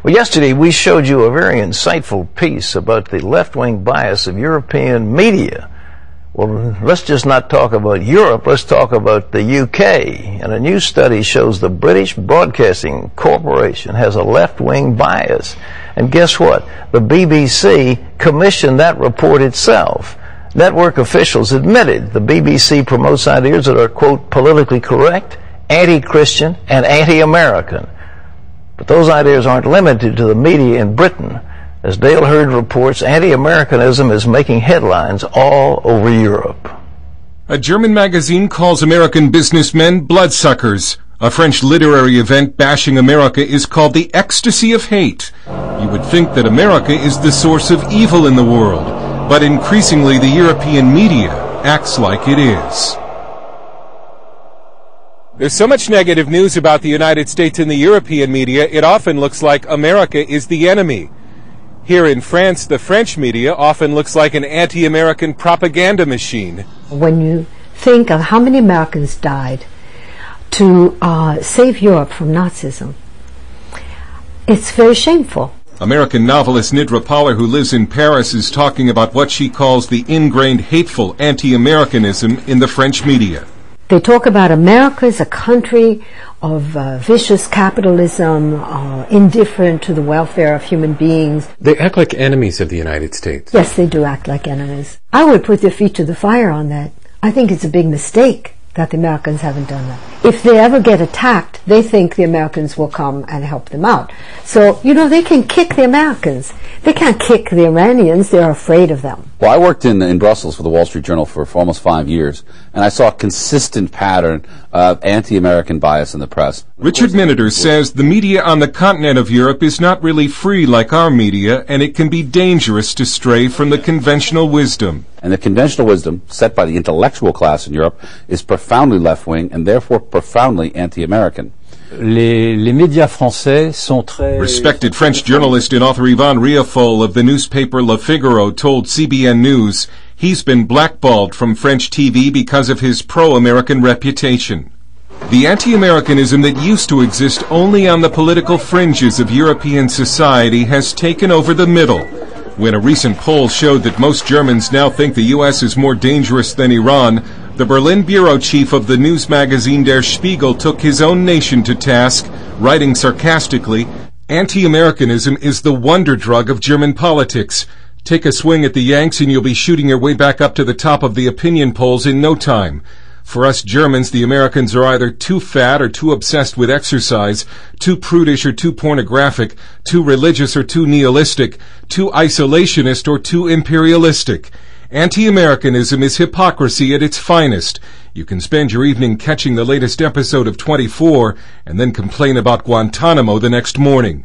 Well, yesterday we showed you a very insightful piece about the left-wing bias of European media. Well, let's just not talk about Europe, let's talk about the UK. And a new study shows the British Broadcasting Corporation has a left-wing bias. And guess what? The BBC commissioned that report itself. Network officials admitted the BBC promotes ideas that are, quote, politically correct, anti-Christian, and anti-American. But those ideas aren't limited to the media in Britain. As Dale Hurd reports, anti-Americanism is making headlines all over Europe. A German magazine calls American businessmen bloodsuckers. A French literary event bashing America is called the Ecstasy of Hate. You would think that America is the source of evil in the world, but increasingly the European media acts like it is. There's so much negative news about the United States in the European media, it often looks like America is the enemy. Here in France, the French media often looks like an anti-American propaganda machine. When you think of how many Americans died to save Europe from Nazism, it's very shameful. American novelist Nidra Poller, who lives in Paris, is talking about what she calls the ingrained hateful anti-Americanism in the French media. They talk about America as a country of vicious capitalism, indifferent to the welfare of human beings. They act like enemies of the United States. Yes, they do act like enemies. I would put their feet to the fire on that. I think it's a big mistake that the Americans haven't done that. If they ever get attacked, they think the Americans will come and help them out. So, you know, they can kick the Americans. They can't kick the Iranians. They're afraid of them. Well, I worked in Brussels for the Wall Street Journal for almost 5 years, and I saw a consistent pattern of anti-American bias in the press. Richard Miniter says the media on the continent of Europe is not really free like our media, and it can be dangerous to stray from the conventional wisdom. And the conventional wisdom set by the intellectual class in Europe is profoundly left-wing and therefore profoundly anti-American. Les médias français sont très... Respected French journalist and author Yvan Riofol of the newspaper Le Figaro told CBN News he's been blackballed from French TV because of his pro-American reputation. The anti-Americanism that used to exist only on the political fringes of European society has taken over the middle. When a recent poll showed that most Germans now think the U.S. is more dangerous than Iran, the Berlin bureau chief of the news magazine Der Spiegel took his own nation to task, writing sarcastically, "Anti-Americanism is the wonder drug of German politics. Take a swing at the Yanks and you'll be shooting your way back up to the top of the opinion polls in no time. For us Germans, the Americans are either too fat or too obsessed with exercise, too prudish or too pornographic, too religious or too nihilistic, too isolationist or too imperialistic. Anti-Americanism is hypocrisy at its finest. You can spend your evening catching the latest episode of 24 and then complain about Guantanamo the next morning."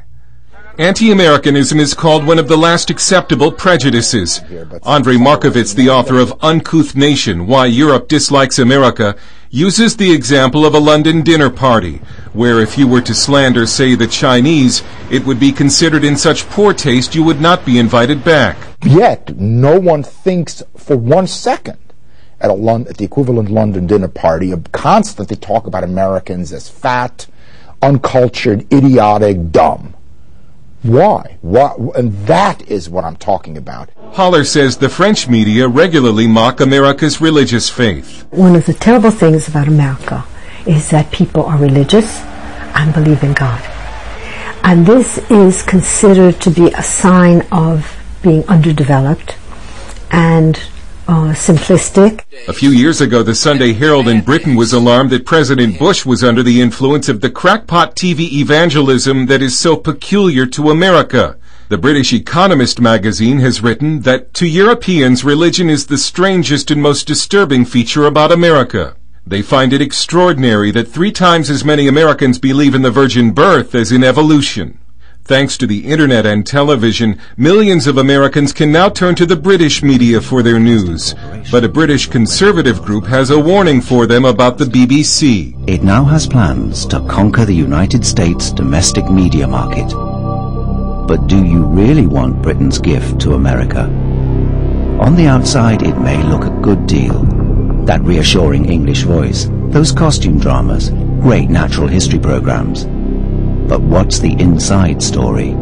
Anti-Americanism is called one of the last acceptable prejudices. Andrei Markovits, the author of Uncouth Nation, Why Europe Dislikes America, uses the example of a London dinner party, where if you were to slander, say, the Chinese, it would be considered in such poor taste you would not be invited back. Yet, no one thinks for 1 second at the equivalent London dinner party of constantly talk about Americans as fat, uncultured, idiotic, dumb. Why? And that is what I'm talking about. Poller says the French media regularly mock America's religious faith. One of the terrible things about America is that people are religious and believe in God. And this is considered to be a sign of being underdeveloped and simplistic. A few years ago, the Sunday Herald in Britain was alarmed that President Bush was under the influence of the crackpot TV evangelism that is so peculiar to America. The British Economist magazine has written that to Europeans, religion is the strangest and most disturbing feature about America. They find it extraordinary that 3 times as many Americans believe in the virgin birth as in evolution. Thanks to the internet and television, millions of Americans can now turn to the British media for their news. But a British conservative group has a warning for them about the BBC. It now has plans to conquer the United States domestic media market. But do you really want Britain's gift to America? On the outside, it may look a good deal. That reassuring English voice, those costume dramas, great natural history programs. But what's the inside story?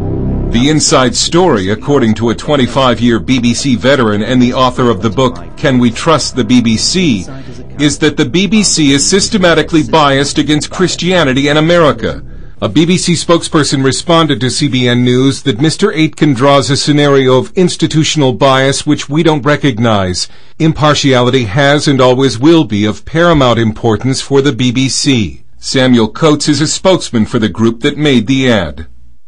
The inside story, according to a 25-year BBC veteran and the author of the book, Can We Trust the BBC?, is that the BBC is systematically biased against Christianity in America. A BBC spokesperson responded to CBN News that Mr. Aitken draws a scenario of institutional bias which we don't recognize. Impartiality has and always will be of paramount importance for the BBC. Samuel Coates is a spokesman for the group that made the ad.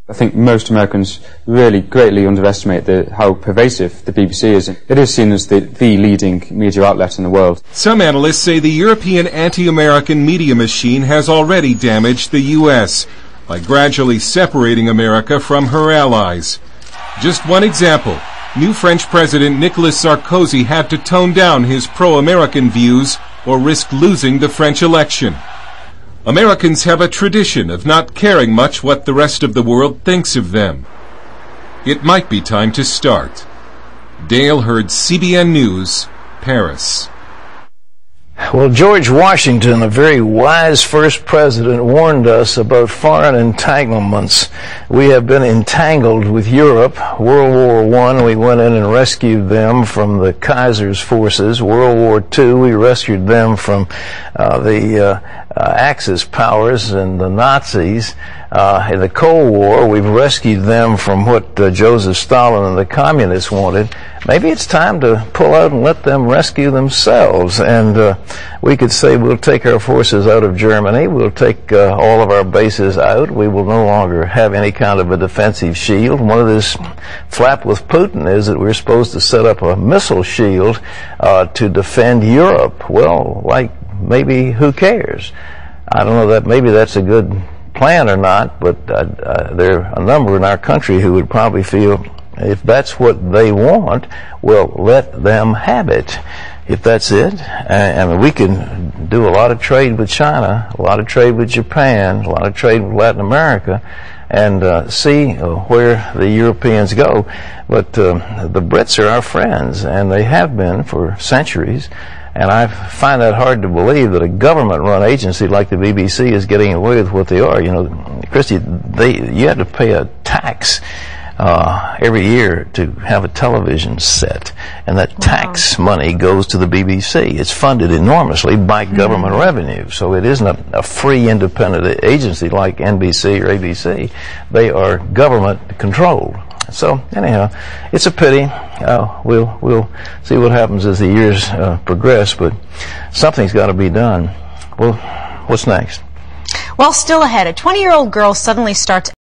I think most Americans really greatly underestimate how pervasive the BBC is. It is seen as the leading media outlet in the world. Some analysts say the European anti-American media machine has already damaged the U.S. by gradually separating America from her allies. Just one example, new French President Nicolas Sarkozy had to tone down his pro-American views or risk losing the French election. Americans have a tradition of not caring much what the rest of the world thinks of them. It might be time to start. Dale Hurd, CBN News, Paris. Well, George Washington, a very wise first president, warned us about foreign entanglements. We have been entangled with Europe. World War I, we went in and rescued them from the Kaiser's forces. World War II, we rescued them from the Axis powers and the Nazis. In the Cold War, we've rescued them from what Joseph Stalin and the communists wanted. Maybe it's time to pull out and let them rescue themselves. And we could say we'll take our forces out of Germany. We'll take all of our bases out. We will no longer have any kind of a defensive shield. One of this flap with Putin is that we're supposed to set up a missile shield to defend Europe. Well, like, maybe who cares? I don't know that maybe that's a good plan or not, but there are a number in our country who would probably feel if that's what they want, well, let them have it. If that's it, I mean, we can do a lot of trade with China, a lot of trade with Japan, a lot of trade with Latin America, and see where the Europeans go. But the Brits are our friends, and they have been for centuries. And I find that hard to believe that a government-run agency like the BBC is getting away with what they are. You know, Christy, you had to pay a tax every year to have a television set, and that tax money goes to the BBC. It's funded enormously by government revenue, so it isn't a free, independent agency like NBC or ABC. They are government-controlled. So anyhow, it's a pity. We'll see what happens as the years progress, but something's got to be done. Well, what's next? Well, still ahead, a 20-year-old girl suddenly starts